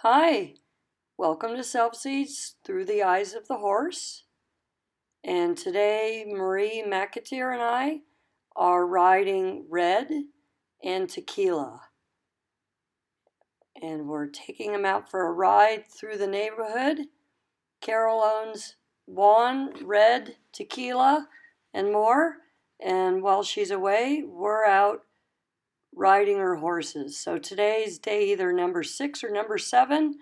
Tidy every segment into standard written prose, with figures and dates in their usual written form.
Hi, welcome to Selfseeds Through the Eyes of the Horse. And today, Maree McAteer and I are riding Red and Tequila. And we're taking him out for a ride through the neighborhood. Carol owns Juan, Red, Tequila, and more. And while she's away, we're out riding her horses. So today's day either number 6 or number 7.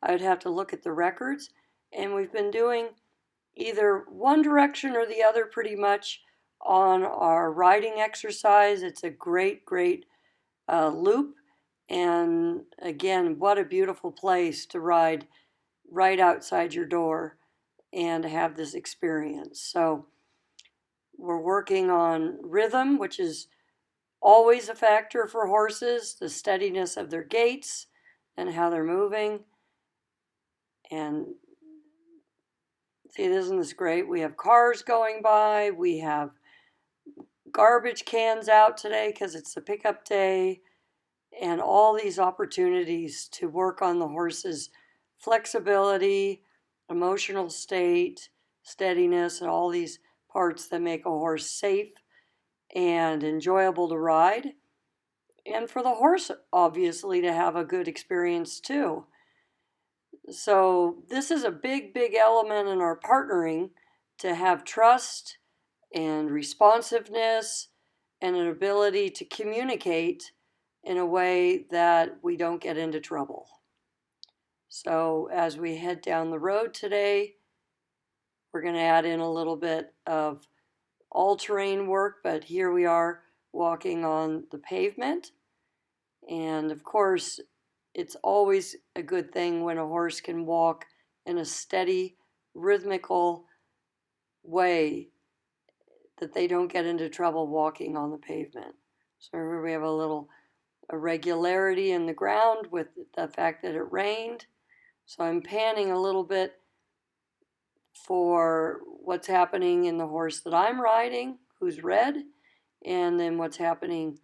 I would have to look at the records. And we've been doing either one direction or the other pretty much on our riding exercise. It's a great loop. And again, what a beautiful place to ride right outside your door and have this experience. So we're working on rhythm, which is always a factor for horses, the steadiness of their gaits and how they're moving. And see, isn't this great? We have cars going by. We have garbage cans out today because it's a pickup day. And all these opportunities to work on the horse's flexibility, emotional state, steadiness, and all these parts that make a horse safe and enjoyable to ride. And for the horse, obviously, to have a good experience too. So this is a big element in our partnering, to have trust and responsiveness and an ability to communicate in a way that we don't get into trouble. So as we head down the road today, we're going to add in a little bit of all-terrain work, but here we are walking on the pavement. And of course, it's always a good thing when a horse can walk in a steady, rhythmical way, that they don't get into trouble walking on the pavement. So here we have a little irregularity in the ground with the fact that it rained. So I'm panning a little bit for what's happening in the horse that I'm riding, who's Red, and then what's happening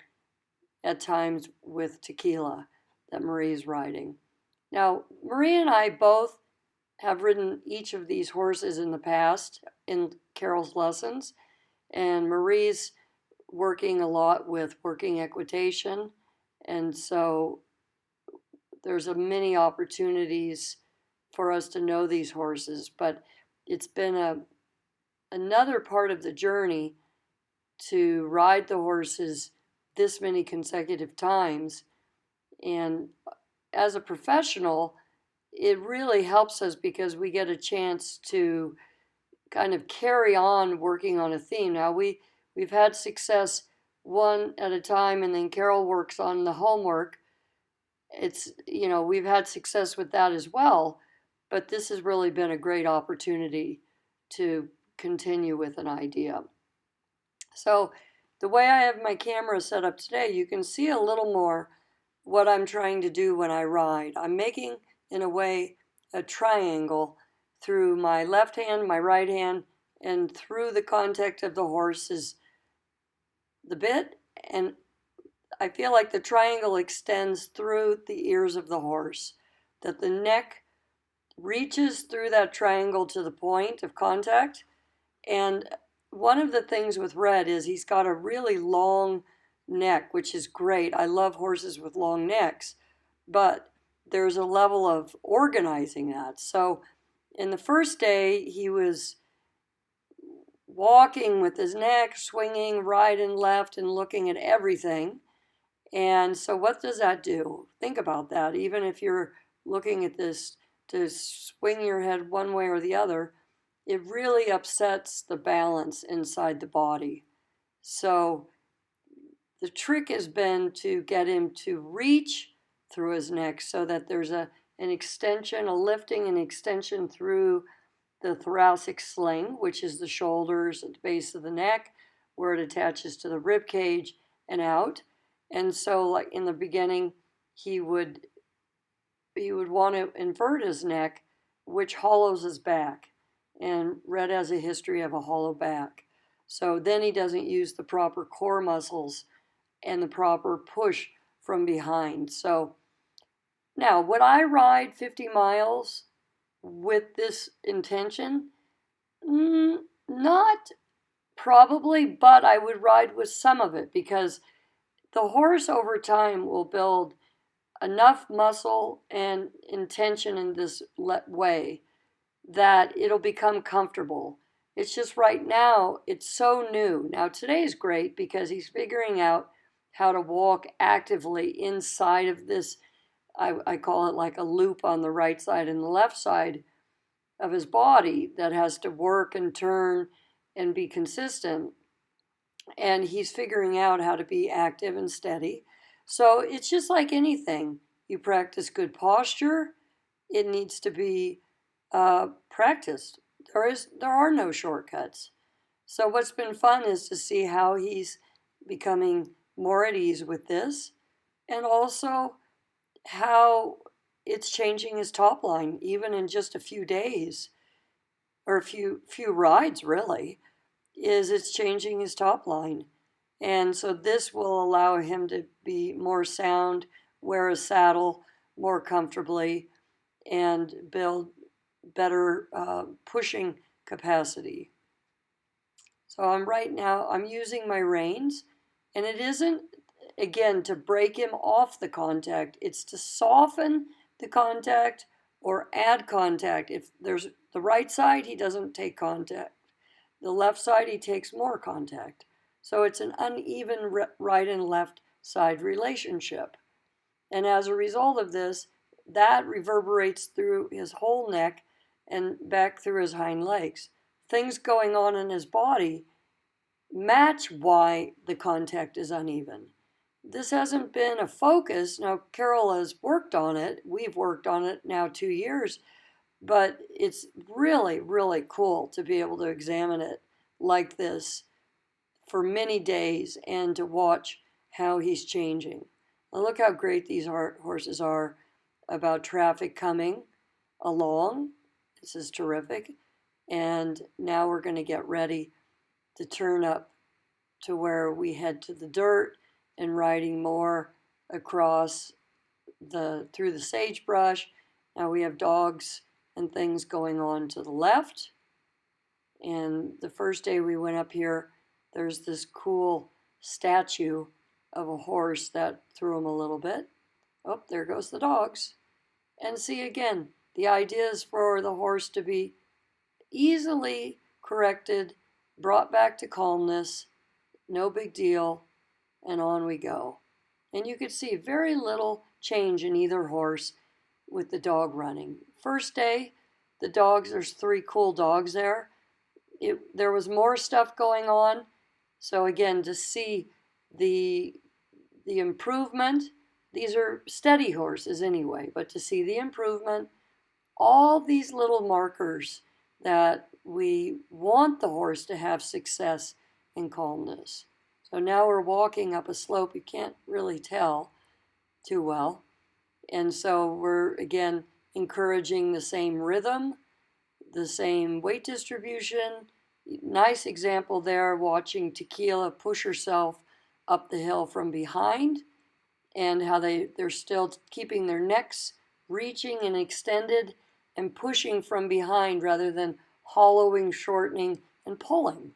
at times with Tequila that Maree's riding. Now, Maree and I both have ridden each of these horses in the past in Carol's lessons, and Maree's working a lot with working equitation, and so there's many opportunities for us to know these horses, but it's been another part of the journey to ride the horses this many consecutive times. And as a professional, it really helps us because we get a chance to kind of carry on working on a theme. Now we've had success one at a time, and then Carol works on the homework. It's, we've had success with that as well, but this has really been a great opportunity to continue with an idea. So the way I have my camera set up today, you can see a little more what I'm trying to do when I ride. I'm making, in a way, a triangle through my left hand, my right hand, and through the contact of the horse is the bit, and I feel like the triangle extends through the ears of the horse, that the neck reaches through that triangle to the point of contact. And one of the things with Red is he's got a really long neck, which is great. I love horses with long necks, but there's a level of organizing that. So in the first day, he was walking with his neck swinging right and left and looking at everything. And so what does that do? Think about that. Even if you're looking at this to swing your head one way or the other, it really upsets the balance inside the body. So the trick has been to get him to reach through his neck so that there's an extension, a lifting and extension through the thoracic sling, which is the shoulders at the base of the neck, where it attaches to the rib cage and out. And so, like in the beginning, he would want to invert his neck, which hollows his back. And Red has a history of a hollow back. So then he doesn't use the proper core muscles and the proper push from behind. So Now, would I ride 50 miles with this intention? Not probably, but I would ride with some of it because the horse over time will build enough muscle and intention in this way that it'll become comfortable. It's just right now, it's so new. Now, today's great because he's figuring out how to walk actively inside of this. I call it like a loop on the right side and the left side of his body that has to work and turn and be consistent. And he's figuring out how to be active and steady. So it's just like anything. You practice good posture, it needs to be practiced. There are no shortcuts. So what's been fun is to see how he's becoming more at ease with this, and also how it's changing his top line, even in just a few days, or a few rides really, is it's changing his top line. And so this will allow him to be more sound, wear a saddle more comfortably, and build better pushing capacity. So I'm using my reins, and it isn't, again, to break him off the contact. It's to soften the contact or add contact. If there's the right side, he doesn't take contact. The left side, he takes more contact. So it's an uneven right and left side relationship. And as a result of this, that reverberates through his whole neck and back through his hind legs. Things going on in his body match why the contact is uneven. This hasn't been a focus. Now, Carol has worked on it. We've worked on it now 2 years, but it's really, really cool to be able to examine it like this for many days and to watch how he's changing. Now look how great these horses are about traffic coming along. This is terrific. And now we're going to get ready to turn up to where we head to the dirt and riding more across through the sagebrush. Now we have dogs and things going on to the left. And the first day we went up here, there's this cool statue of a horse that threw him a little bit. Oh, there goes the dogs. And see again, the idea is for the horse to be easily corrected, brought back to calmness, no big deal, and on we go. And you could see very little change in either horse with the dog running. First day, the dogs, there's 3 cool dogs there. There was more stuff going on. So again, to see the improvement, these are steady horses anyway, but to see the improvement, all these little markers that we want the horse to have success and calmness. So now we're walking up a slope you can't really tell too well. And so we're, again, encouraging the same rhythm, the same weight distribution. Nice example there, watching Tequila push herself up the hill from behind, and how they're still keeping their necks reaching and extended and pushing from behind rather than hollowing, shortening, and pulling.